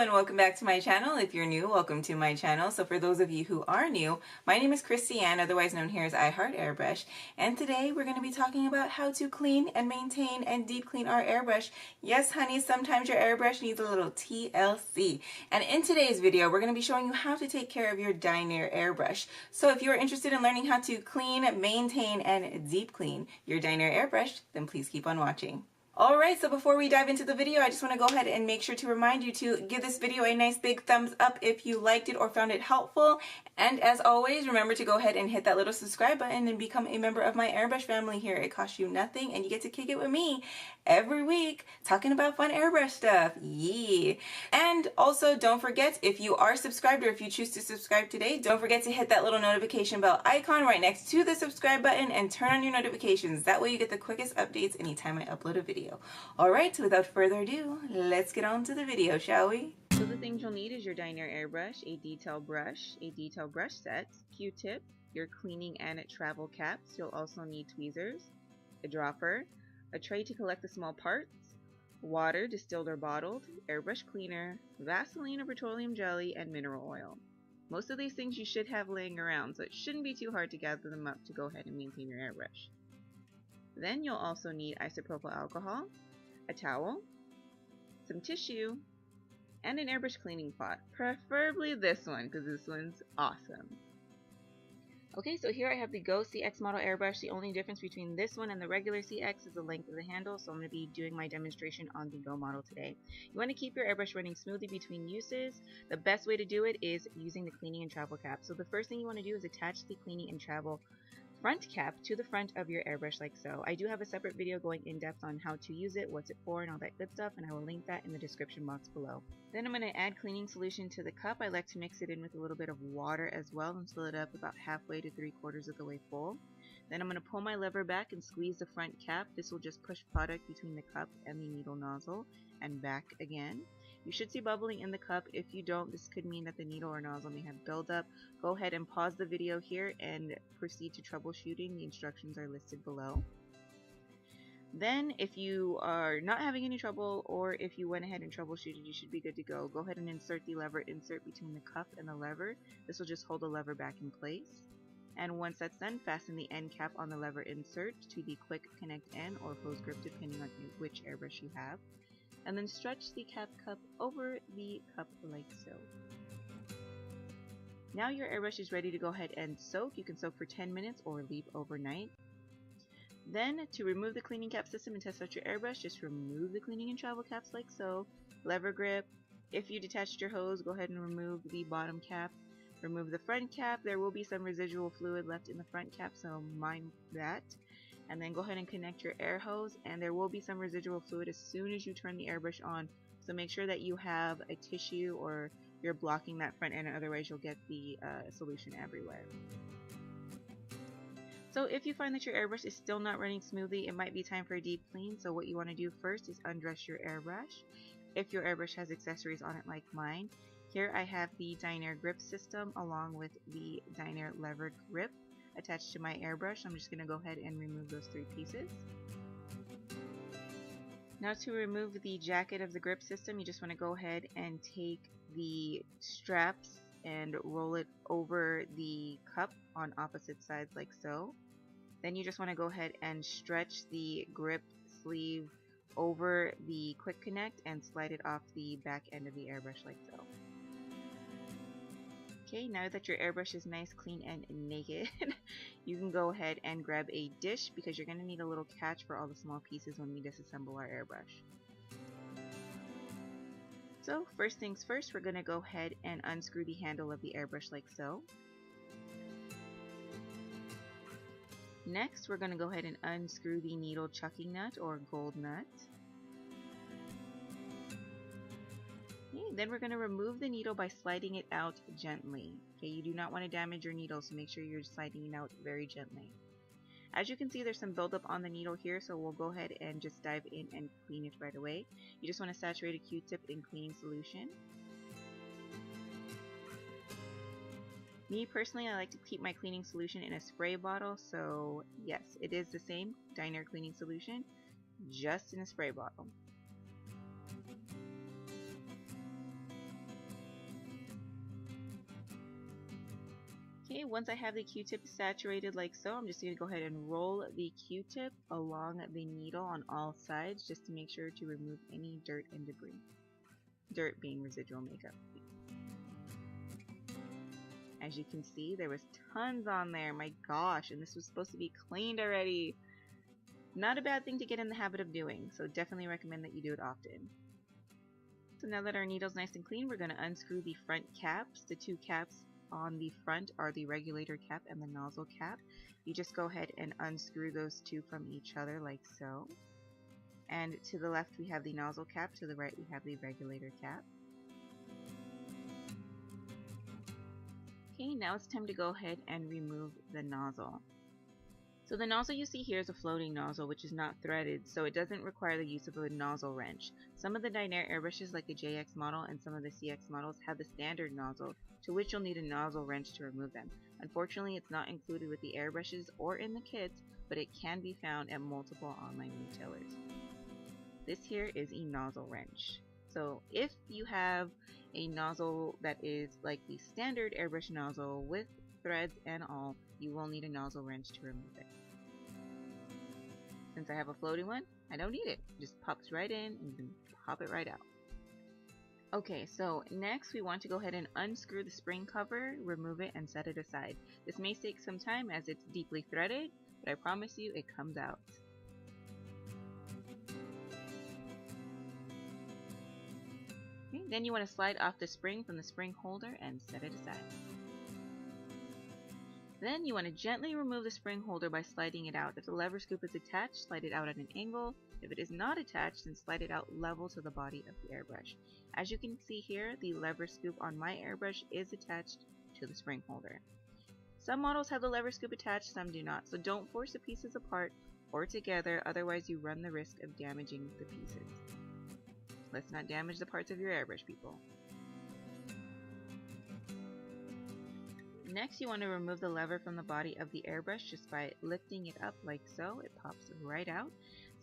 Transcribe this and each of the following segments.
and welcome back to my channel. If you're new, welcome to my channel. So for those of you who are new, my name is Christiane, otherwise known here as IHeartAirbrush, and today we're going to be talking about how to clean and maintain and deep clean our airbrush. Yes, honey, sometimes your airbrush needs a little TLC. And in today's video, we're going to be showing you how to take care of your Dinair Airbrush. So if you are interested in learning how to clean, maintain, and deep clean your Dinair Airbrush, then please keep on watching. Alright, so before we dive into the video, I just want to go ahead and make sure to remind you to give this video a nice big thumbs up if you liked it or found it helpful. And as always, remember to go ahead and hit that little subscribe button and become a member of my airbrush family here. It costs you nothing and you get to kick it with me every week talking about fun airbrush stuff. Yeah. And also don't forget, if you are subscribed or if you choose to subscribe today, don't forget to hit that little notification bell icon right next to the subscribe button and turn on your notifications. That way you get the quickest updates anytime I upload a video. Alright, so without further ado, let's get on to the video, shall we? So the things you'll need is your Dinair Airbrush, a detail brush set, Q-tip, your cleaning and travel caps. You'll also need tweezers, a dropper, a tray to collect the small parts, water, distilled or bottled, airbrush cleaner, Vaseline or petroleum jelly, and mineral oil. Most of these things you should have laying around, so it shouldn't be too hard to gather them up to go ahead and maintain your airbrush. Then you'll also need isopropyl alcohol, a towel, some tissue, and an airbrush cleaning pot. Preferably this one, because this one's awesome. Okay, so here I have the Go CX Model Airbrush. The only difference between this one and the regular CX is the length of the handle, so I'm going to be doing my demonstration on the Go model today. You want to keep your airbrush running smoothly between uses. The best way to do it is using the cleaning and travel cap. So the first thing you want to do is attach the cleaning and travel front cap to the front of your airbrush like so. I do have a separate video going in depth on how to use it, what's it for, and all that good stuff, and I will link that in the description box below. Then I'm going to add cleaning solution to the cup. I like to mix it in with a little bit of water as well and fill it up about halfway to 3/4 of the way full. Then I'm going to pull my lever back and squeeze the front cap. This will just push product between the cup and the needle nozzle and back again. You should see bubbling in the cup. If you don't, this could mean that the needle or nozzle may have buildup. Go ahead and pause the video here and proceed to troubleshooting. The instructions are listed below. Then if you are not having any trouble, or if you went ahead and troubleshooted, you should be good to go. Go ahead and insert the lever insert between the cup and the lever. This will just hold the lever back in place. And once that's done, fasten the end cap on the lever insert to the quick connect end or hose grip depending on which airbrush you have. And then stretch the cap cup over the cup like so. Now your airbrush is ready to go ahead and soak. You can soak for 10 minutes or leave overnight. Then to remove the cleaning cap system and test out your airbrush, just remove the cleaning and travel caps like so. Lever grip. If you detached your hose, go ahead and remove the bottom cap. Remove the front cap. There will be some residual fluid left in the front cap, so mind that. And then go ahead and connect your air hose, and there will be some residual fluid as soon as you turn the airbrush on, so make sure that you have a tissue or you're blocking that front end, otherwise you'll get the solution everywhere. So if you find that your airbrush is still not running smoothly, it might be time for a deep clean. So what you want to do first is undress your airbrush. If your airbrush has accessories on it like mine, here I have the Dinair grip system along with the Dinair levered grip attached to my airbrush. I'm just going to go ahead and remove those 3 pieces. Now to remove the jacket of the grip system, you just want to go ahead and take the straps and roll it over the cup on opposite sides like so. Then you just want to go ahead and stretch the grip sleeve over the quick connect and slide it off the back end of the airbrush like so. Okay, now that your airbrush is nice, clean, and naked, you can go ahead and grab a dish because you're going to need a little catch for all the small pieces when we disassemble our airbrush. So first things first, we're going to go ahead and unscrew the handle of the airbrush like so. Next, we're going to go ahead and unscrew the needle chucking nut or gold nut. Okay, then we're going to remove the needle by sliding it out gently. Okay, you do not want to damage your needle, so make sure you're sliding it out very gently. As you can see, there's some buildup on the needle here, so we'll go ahead and just dive in and clean it right away. You just want to saturate a Q-tip in cleaning solution. Me personally, I like to keep my cleaning solution in a spray bottle, so yes, it is the same Dinair cleaning solution, just in a spray bottle. Okay, once I have the Q-tip saturated like so, I'm just going to go ahead and roll the Q-tip along the needle on all sides just to make sure to remove any dirt and debris. Dirt being residual makeup. As you can see, there was tons on there, my gosh, and this was supposed to be cleaned already. Not a bad thing to get in the habit of doing, so definitely recommend that you do it often. So now that our needle's nice and clean, we're going to unscrew the front caps. The two caps on the front are the regulator cap and the nozzle cap. You just go ahead and unscrew those two from each other like so. And to the left we have the nozzle cap, to the right we have the regulator cap. Okay, now it's time to go ahead and remove the nozzle. So the nozzle you see here is a floating nozzle, which is not threaded, so it doesn't require the use of a nozzle wrench. Some of the Dinair Airbrushes like the JX model and some of the CX models have the standard nozzle, to which you'll need a nozzle wrench to remove them. Unfortunately, it's not included with the airbrushes or in the kits, but it can be found at multiple online retailers. This here is a nozzle wrench. So if you have a nozzle that is like the standard airbrush nozzle with threads and all, you will need a nozzle wrench to remove it. Since I have a floating one, I don't need it. It just pops right in and you can pop it right out. Okay, so next we want to go ahead and unscrew the spring cover, remove it, and set it aside. This may take some time as it's deeply threaded, but I promise you it comes out. Okay, then you want to slide off the spring from the spring holder and set it aside. Then you want to gently remove the spring holder by sliding it out. If the lever scoop is attached, slide it out at an angle. If it is not attached, then slide it out level to the body of the airbrush. As you can see here, the lever scoop on my airbrush is attached to the spring holder. Some models have the lever scoop attached, some do not, so don't force the pieces apart or together, otherwise you run the risk of damaging the pieces. Let's not damage the parts of your airbrush, people. Next, you want to remove the lever from the body of the airbrush just by lifting it up like so. It pops right out.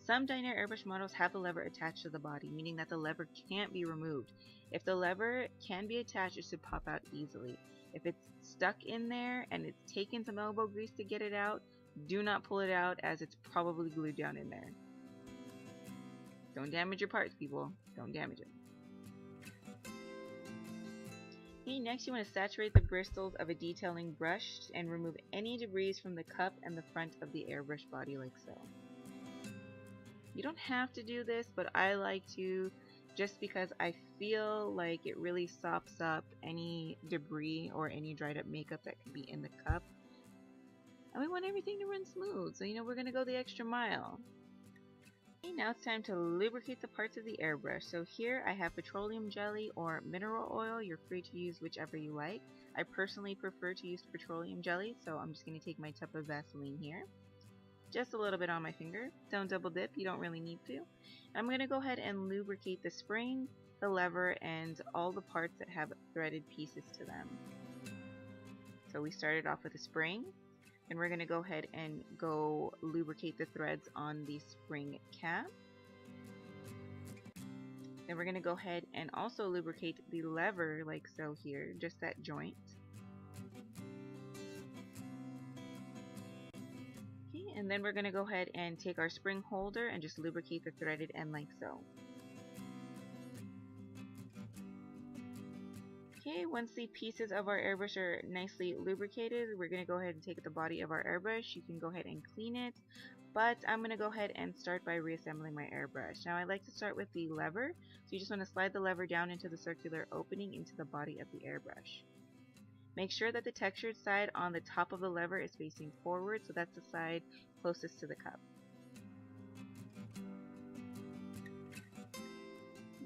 Some Dinair airbrush models have the lever attached to the body, meaning that the lever can't be removed. If the lever can be attached, it should pop out easily. If it's stuck in there and it's taken some elbow grease to get it out, do not pull it out as it's probably glued down in there. Don't damage your parts, people. Don't damage it. Okay, next you want to saturate the bristles of a detailing brush and remove any debris from the cup and the front of the airbrush body like so. You don't have to do this, but I like to just because I feel like it really sops up any debris or any dried up makeup that could be in the cup. And we want everything to run smooth, so we're going to go the extra mile. Okay, now it's time to lubricate the parts of the airbrush. So here I have petroleum jelly or mineral oil. You're free to use whichever you like. I personally prefer to use petroleum jelly, so I'm just going to take my tub of Vaseline here. Just a little bit on my finger. Don't double dip, you don't really need to. I'm going to go ahead and lubricate the spring, the lever, and all the parts that have threaded pieces to them. So we started off with the spring. And we're going to go ahead and go lubricate the threads on the spring cap. Then we're going to go ahead and also lubricate the lever like so here, just that joint. Okay, and then we're going to go ahead and take our spring holder and just lubricate the threaded end like so. Okay, once the pieces of our airbrush are nicely lubricated, we're going to go ahead and take the body of our airbrush. You can go ahead and clean it, but I'm going to go ahead and start by reassembling my airbrush. Now I like to start with the lever, so you just want to slide the lever down into the circular opening into the body of the airbrush. Make sure that the textured side on the top of the lever is facing forward, so that's the side closest to the cup.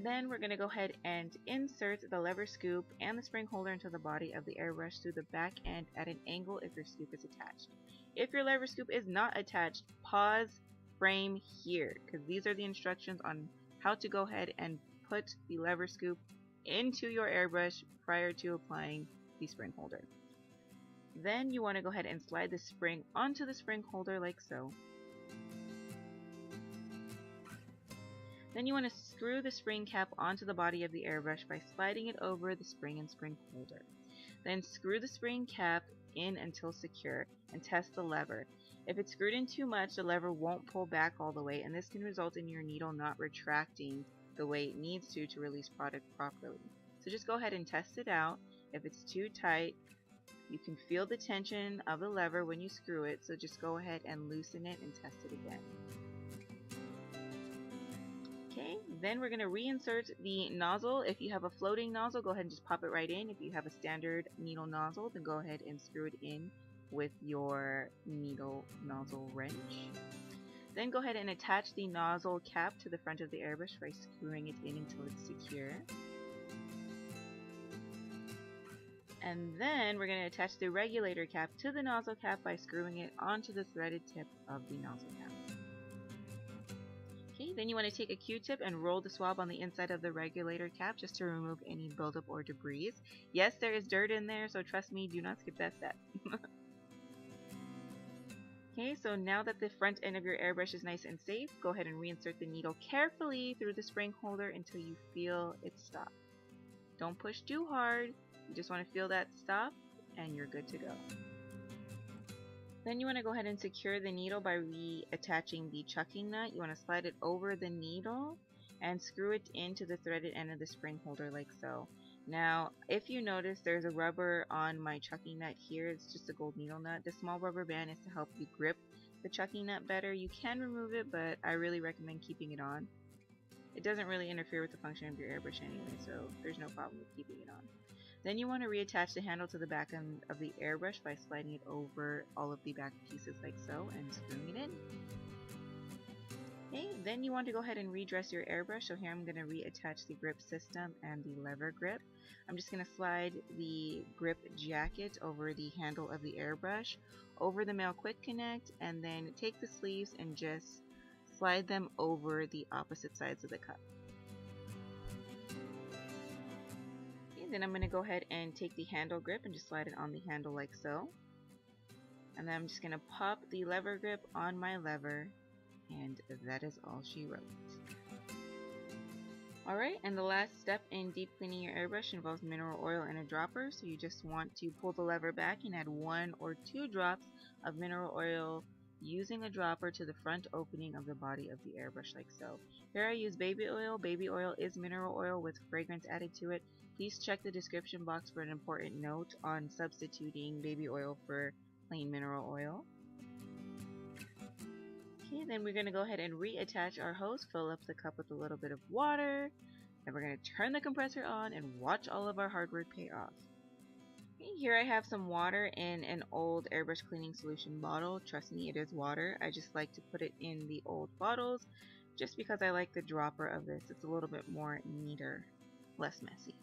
Then we're going to go ahead and insert the lever scoop and the spring holder into the body of the airbrush through the back end at an angle if your scoop is attached. If your lever scoop is not attached, pause frame here, because these are the instructions on how to go ahead and put the lever scoop into your airbrush prior to applying the spring holder. Then you want to go ahead and slide the spring onto the spring holder like so. Then you want to screw the spring cap onto the body of the airbrush by sliding it over the spring and spring holder. Then screw the spring cap in until secure and test the lever. If it's screwed in too much, the lever won't pull back all the way, and this can result in your needle not retracting the way it needs to release product properly. So just go ahead and test it out. If it's too tight, you can feel the tension of the lever when you screw it, so just go ahead and loosen it and test it again. Okay, then we're going to reinsert the nozzle. If you have a floating nozzle, go ahead and just pop it right in. If you have a standard needle nozzle, then go ahead and screw it in with your needle nozzle wrench. Then go ahead and attach the nozzle cap to the front of the airbrush by screwing it in until it's secure. And then we're going to attach the regulator cap to the nozzle cap by screwing it onto the threaded tip of the nozzle cap. Okay, then you want to take a Q-tip and roll the swab on the inside of the regulator cap just to remove any buildup or debris. Yes, there is dirt in there, so trust me, do not skip that step. Okay, so now that the front end of your airbrush is nice and safe, go ahead and reinsert the needle carefully through the spring holder until you feel it stop. Don't push too hard, you just want to feel that stop and you're good to go. Then you want to go ahead and secure the needle by reattaching the chucking nut. You want to slide it over the needle and screw it into the threaded end of the spring holder like so. Now, if you notice there's a rubber on my chucking nut here, it's just a gold needle nut. The small rubber band is to help you grip the chucking nut better. You can remove it, but I really recommend keeping it on. It doesn't really interfere with the function of your airbrush anyway, so there's no problem with keeping it on. Then you want to reattach the handle to the back end of the airbrush by sliding it over all of the back pieces like so and screwing it in. Okay, then you want to go ahead and redress your airbrush. So here I'm going to reattach the grip system and the lever grip. I'm just going to slide the grip jacket over the handle of the airbrush, over the male quick connect, and then take the sleeves and just slide them over the opposite sides of the cup. Then I'm going to go ahead and take the handle grip and just slide it on the handle like so. And then I'm just going to pop the lever grip on my lever, and that is all she wrote. Alright, and the last step in deep cleaning your airbrush involves mineral oil and a dropper. So you just want to pull the lever back and add 1 or 2 drops of mineral oil using a dropper to the front opening of the body of the airbrush like so. Here I use baby oil. Baby oil is mineral oil with fragrance added to it. Please check the description box for an important note on substituting baby oil for plain mineral oil. Okay, then we're going to go ahead and reattach our hose, fill up the cup with a little bit of water, and we're going to turn the compressor on and watch all of our hard work pay off. Okay, here I have some water in an old airbrush cleaning solution bottle. Trust me, it is water. I just like to put it in the old bottles just because I like the dropper of this. It's a little bit more neater, less messy.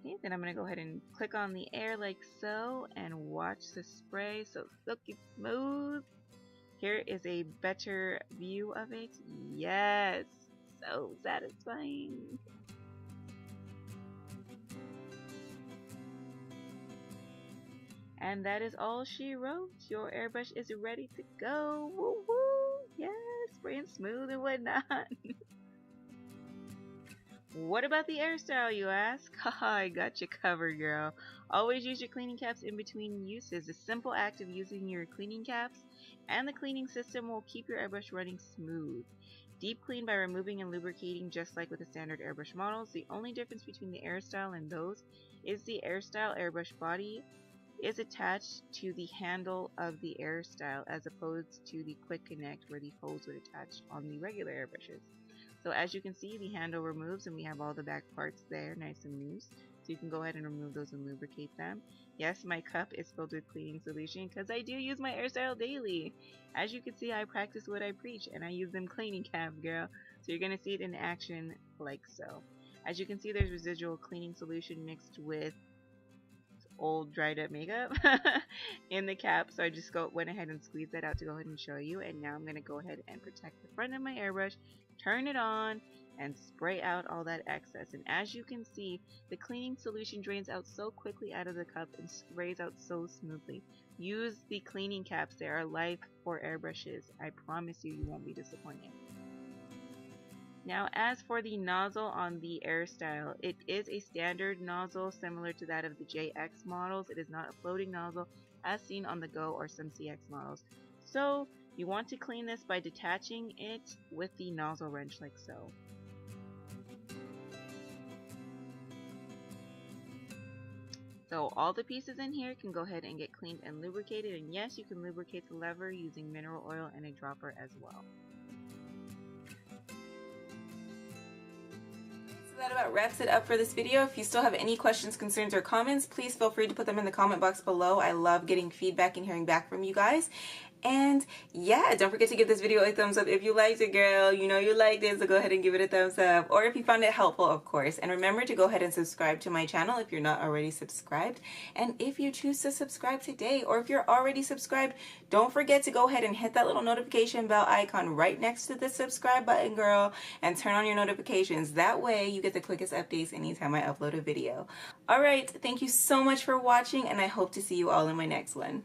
Okay, then I'm going to go ahead and click on the air like so and watch the spray so silky smooth. Here is a better view of it. Yes, so satisfying. And that is all she wrote. Your airbrush is ready to go. Woo woo! Yes, spraying smooth and whatnot. What about the Airstyle, you ask? Haha, I got you covered, girl. Always use your cleaning caps in between uses. The simple act of using your cleaning caps and the cleaning system will keep your airbrush running smooth. Deep clean by removing and lubricating just like with the standard airbrush models. The only difference between the Airstyle and those is the Airstyle airbrush body is attached to the handle of the Airstyle as opposed to the quick connect where the hose would attach on the regular airbrushes. So as you can see, the handle removes and we have all the back parts there nice and loose. So you can go ahead and remove those and lubricate them. Yes, my cup is filled with cleaning solution because I do use my Airstyle daily. As you can see, I practice what I preach and I use them cleaning caps, girl. So you're going to see it in action like so. As you can see, there's residual cleaning solution mixed with old dried up makeup in the cap, so I just went ahead and squeezed that out to go ahead and show you. And now I'm going to go ahead and protect the front of my airbrush, turn it on, and spray out all that excess. And as you can see, the cleaning solution drains out so quickly out of the cup and sprays out so smoothly. Use the cleaning caps. They are life for airbrushes. I promise you, you won't be disappointed. Now, as for the nozzle on the Airstyle, it is a standard nozzle similar to that of the JX models. It is not a floating nozzle as seen on the Go or some CX models. So you want to clean this by detaching it with the nozzle wrench like so. So all the pieces in here can go ahead and get cleaned and lubricated, and yes, you can lubricate the lever using mineral oil and a dropper as well. So that about wraps it up for this video. If you still have any questions, concerns, or comments, please feel free to put them in the comment box below. I love getting feedback and hearing back from you guys. And yeah, don't forget to give this video a thumbs up if you liked it, girl. You know you liked it, so go ahead and give it a thumbs up. Or if you found it helpful, of course. And remember to go ahead and subscribe to my channel if you're not already subscribed. And if you choose to subscribe today, or if you're already subscribed, don't forget to go ahead and hit that little notification bell icon right next to the subscribe button, girl, and turn on your notifications. That way you get the quickest updates anytime I upload a video. All right, thank you so much for watching, and I hope to see you all in my next one.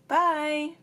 Bye!